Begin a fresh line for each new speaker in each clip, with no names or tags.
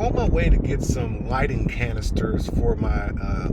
on my way to get some lighting canisters for my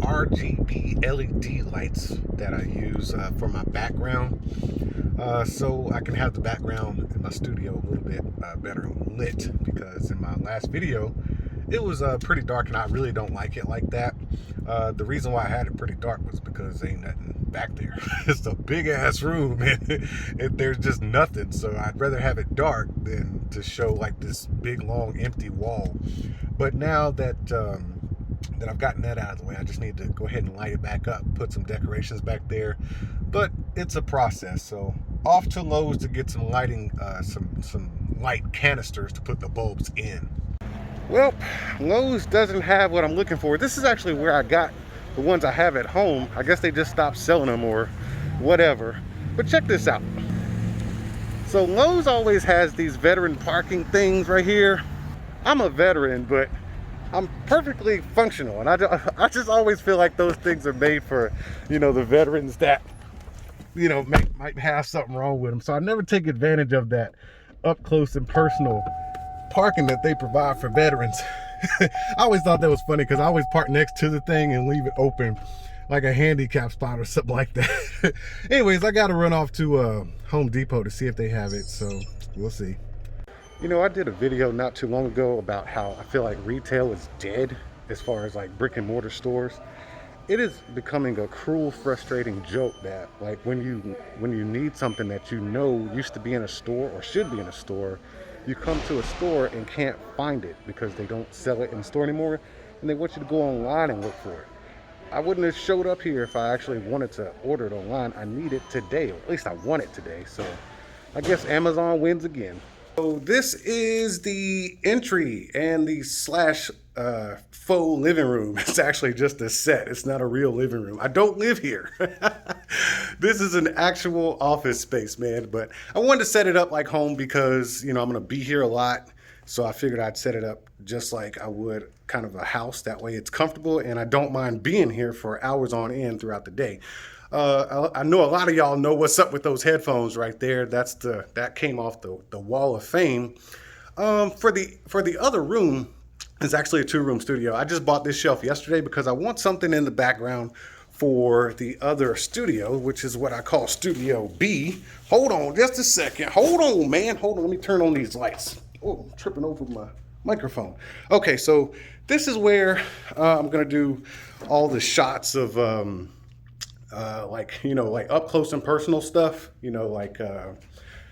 RGB LED lights that I use for my background, so I can have the background in my studio a little bit better lit, because in my last video it was pretty dark and I really don't like it like that. The reason why I had it pretty dark was because ain't nothing back there. It's a big ass room and there's just nothing, so I'd rather have it dark than to show like this big long empty wall. But now that I've gotten that out of the way, I just need to go ahead and light it back up, put some decorations back there. But it's a process, so off to Lowe's to get some lighting, some light canisters to put the bulbs in. Well, Lowe's doesn't have what I'm looking for. This is actually where I got the ones I have at home. I guess they just stopped selling them or whatever. But check this out. So Lowe's always has these veteran parking things right here. I'm a veteran, but I'm perfectly functional. And I just always feel like those things are made for, you know, the veterans that, you know, might have something wrong with them. So I never take advantage of that up close and personal parking that they provide for veterans. I always thought that was funny because I always park next to the thing and leave it open like a handicap spot or something like that. Anyways, I got to run off to Home Depot to see if they have it, so we'll see. You know, I did a video not too long ago about how I feel like retail is dead as far as like brick and mortar stores. It is becoming a cruel, frustrating joke that like when you need something that you know used to be in a store or should be in a store, you come to a store and can't find it because they don't sell it in the store anymore, and they want you to go online and look for it. I wouldn't have showed up here if I actually wanted to order it online. I need it today, or at least I want it today. So I guess Amazon wins again. So this is the entry and the slash faux living room. It's actually just a set. It's not a real living room. I don't live here. This is an actual office space, man. But I wanted to set it up like home because, you know, I'm going to be here a lot. So I figured I'd set it up just like I would kind of a house. That way it's comfortable and I don't mind being here for hours on end throughout the day. I know a lot of y'all know what's up with those headphones right there. That came off the wall of fame. For the other room, it's actually a 2-room studio. I just bought this shelf yesterday because I want something in the background for the other studio, which is what I call Studio B. Hold on just a second. Hold on, man. Hold on. Let me turn on these lights. Oh, I'm tripping over my microphone. Okay, so this is where I'm going to do all the shots of like, you know, like up close and personal stuff, you know, like,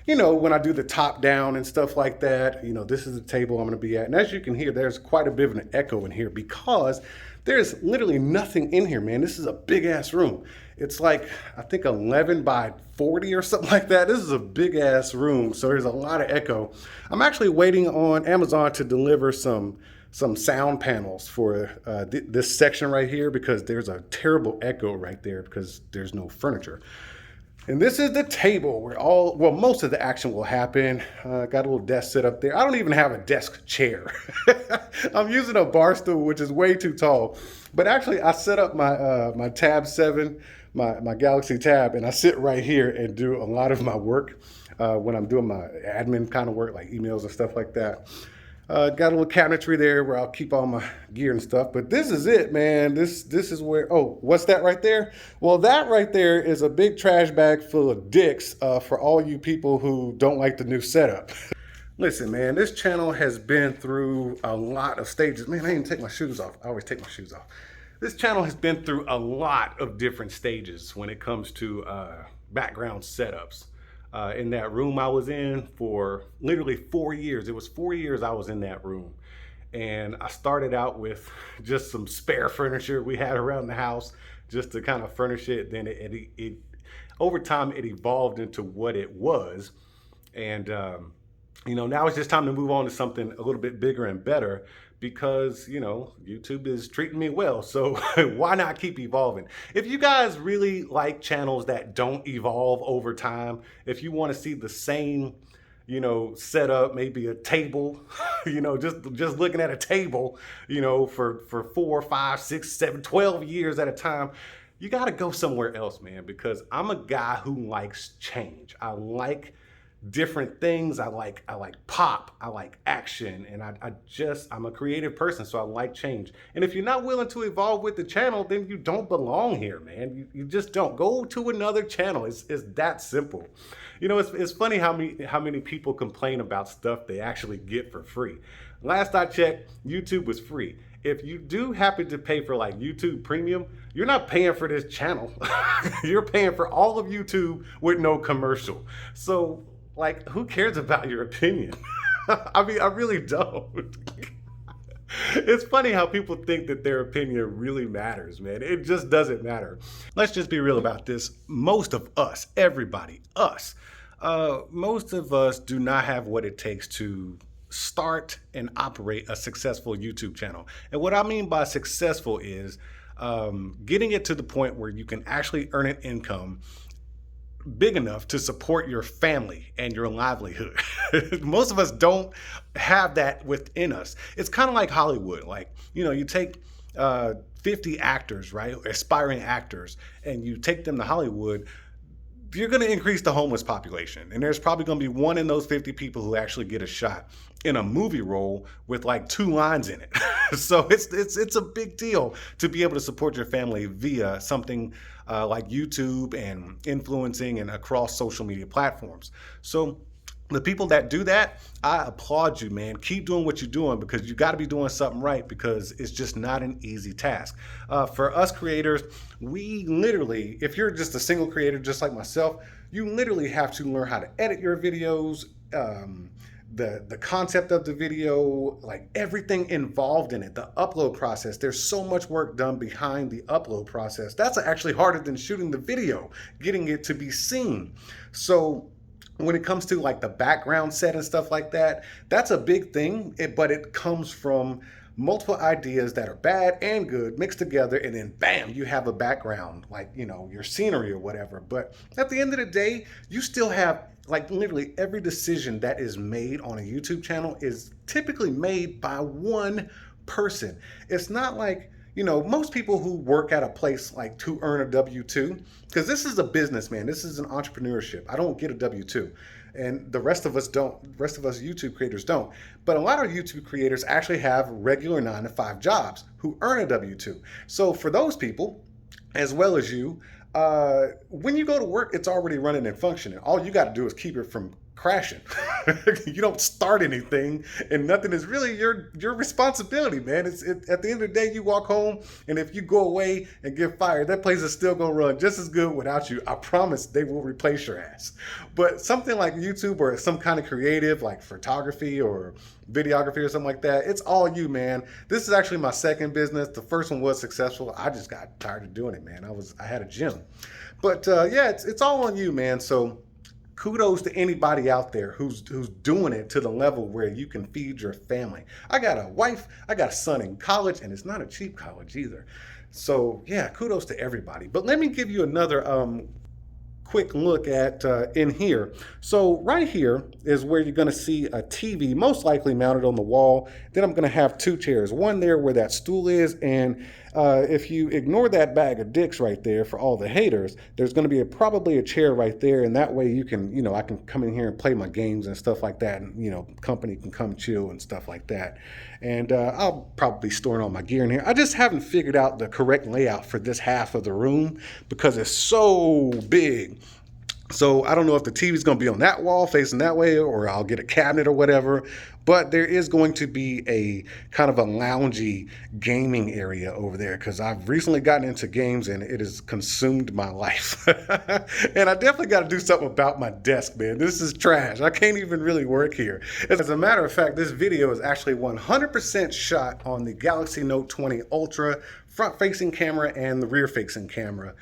you know, when I do the top down and stuff like that. You know, this is the table I'm going to be at. And as you can hear, there's quite a bit of an echo in here because there's literally nothing in here, man. This is a big ass room. It's like, I think 11 by 40 or something like that. This is a big ass room. So there's a lot of echo. I'm actually waiting on Amazon to deliver some sound panels for this section right here because there's a terrible echo right there because there's no furniture. And this is the table where most of the action will happen. Got a little desk set up there. I don't even have a desk chair. I'm using a bar stool, which is way too tall. But actually, I set up my Tab 7, my Galaxy Tab, and I sit right here and do a lot of my work when I'm doing my admin kind of work, like emails and stuff like that. Got a little cabinetry there where I'll keep all my gear and stuff. But this is it, man. This is where, oh, what's that right there? Well, that right there is a big trash bag full of dicks for all you people who don't like the new setup. Listen, man, this channel has been through a lot of stages. Man, I didn't take my shoes off. I always take my shoes off. This channel has been through a lot of different stages when it comes to background setups. In that room I was in for literally 4 years. It was 4 years I was in that room. And I started out with just some spare furniture we had around the house just to kind of furnish it. Then it over time, it evolved into what it was. And, you know, now it's just time to move on to something a little bit bigger and better because, you know, YouTube is treating me well. So why not keep evolving? If you guys really like channels that don't evolve over time, if you want to see the same, you know, setup, maybe a table, you know, just looking at a table, you know, for 4, 5, 6, 7, 12 years at a time, you got to go somewhere else, man, because I'm a guy who likes change. I like different things. I like pop, I like action, and I'm a creative person, so I like change. And if you're not willing to evolve with the channel, then you don't belong here, man. You just don't. Go to another channel. It's that simple. You know, it's funny how many people complain about stuff they actually get for free. Last I checked, YouTube was free. If you do happen to pay for like YouTube Premium, you're not paying for this channel. You're paying for all of YouTube with no commercial. So, like, who cares about your opinion? I mean, I really don't. It's funny how people think that their opinion really matters, man. It just doesn't matter. Let's just be real about this. Most of us, everybody, most of us do not have what it takes to start and operate a successful YouTube channel. And what I mean by successful is getting it to the point where you can actually earn an income big enough to support your family and your livelihood. Most of us don't have that within us. It's kind of like Hollywood. Like, you know, you take 50 actors, right? Aspiring actors, and you take them to Hollywood, you're going to increase the homeless population. And there's probably going to be one in those 50 people who actually get a shot in a movie role with like 2 lines in it. So it's a big deal to be able to support your family via something like YouTube and influencing and across social media platforms. So the people that do that, I applaud you, man. Keep doing what you're doing, because you got to be doing something right, because it's just not an easy task. For us creators, we literally, if you're just a single creator just like myself, you literally have to learn how to edit your videos, the concept of the video, like everything involved in it, the upload process. There's so much work done behind the upload process. That's actually harder than shooting the video, getting it to be seen. So when it comes to like the background set and stuff like that, that's a big thing, but it comes from multiple ideas that are bad and good mixed together, and then bam, you have a background, like, you know, your scenery or whatever. But at the end of the day, you still have, like, literally every decision that is made on a YouTube channel is typically made by one person. It's not like, you know, most people who work at a place like to earn a W-2, because this is a business, man. This is an entrepreneurship. I don't get a W-2. And the rest of us don't. The rest of us YouTube creators don't. But a lot of YouTube creators actually have regular 9-to-5 jobs who earn a W-2. So for those people, as well as you, when you go to work, it's already running and functioning. All you got to do is keep it from crashing. You don't start anything, and nothing is really your responsibility, man. At the end of the day, you walk home, and if you go away and get fired, that place is still gonna run just as good without you. I promise they will replace your ass. But something like YouTube or some kind of creative like photography or videography or something like that, it's all you, man. This is actually my second business. The first one was successful. I just got tired of doing it, man. I had a gym. But yeah, it's all on you, man. So kudos to anybody out there who's doing it to the level where you can feed your family. I got a wife, I got a son in college, and it's not a cheap college either. So yeah, kudos to everybody. But let me give you another quick look at in here. So right here is where you're going to see a TV, most likely mounted on the wall. Then I'm going to have 2 chairs, one there where that stool is, and if you ignore that bag of dicks right there for all the haters, there's going to be probably a chair right there, and that way you can, you know, I can come in here and play my games and stuff like that, and, you know, company can come chill and stuff like that. And I'll probably be storing all my gear in here. I just haven't figured out the correct layout for this half of the room because it's so big. So I don't know if the TV is going to be on that wall facing that way, or I'll get a cabinet or whatever. But there is going to be a kind of a loungy gaming area over there, because I've recently gotten into games and it has consumed my life. And I definitely got to do something about my desk, man. This is trash. I can't even really work here. As a matter of fact, this video is actually 100% shot on the Galaxy Note 20 Ultra front-facing camera and the rear-facing camera.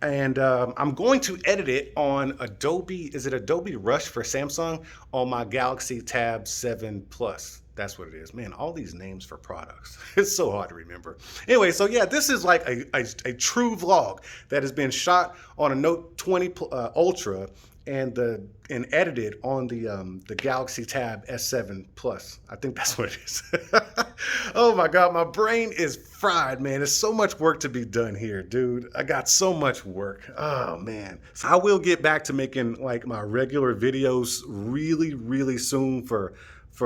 And I'm going to edit it on Adobe, is it Adobe Rush for Samsung, on my Galaxy Tab 7 Plus. That's what it is. Man, all these names for products. It's so hard to remember. Anyway, so yeah, this is like a true vlog that has been shot on a Note 20 Ultra and edited on the Galaxy Tab S7 Plus. I think that's what it is. Oh my God, my brain is fried, man. There's so much work to be done here, dude. I got so much work. Oh man. So I will get back to making like my regular videos really, really soon for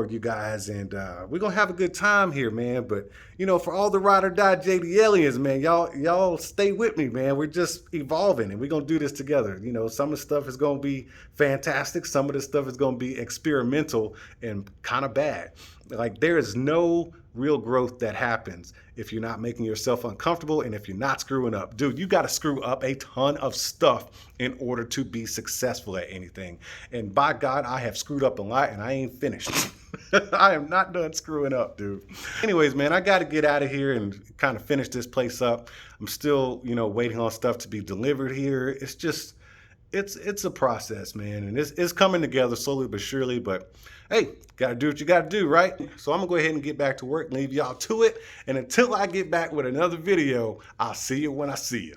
you guys, and we're gonna have a good time here, man. But you know, for all the ride or die JD aliens, man, y'all stay with me, man. We're just evolving, and we're gonna do this together. You know, some of the stuff is gonna be fantastic, some of the stuff is gonna be experimental and kind of bad. Like, there is no real growth that happens if you're not making yourself uncomfortable and if you're not screwing up. Dude, you got to screw up a ton of stuff in order to be successful at anything. And by God, I have screwed up a lot and I ain't finished. I am not done screwing up, dude. Anyways, man, I got to get out of here and kind of finish this place up. I'm still, you know, waiting on stuff to be delivered here. It's just, it's a process, man, and it's coming together slowly but surely. But hey, gotta do what you gotta do, right? So I'm gonna go ahead and get back to work, leave y'all to it, and until I get back with another video, I'll see you when I see you.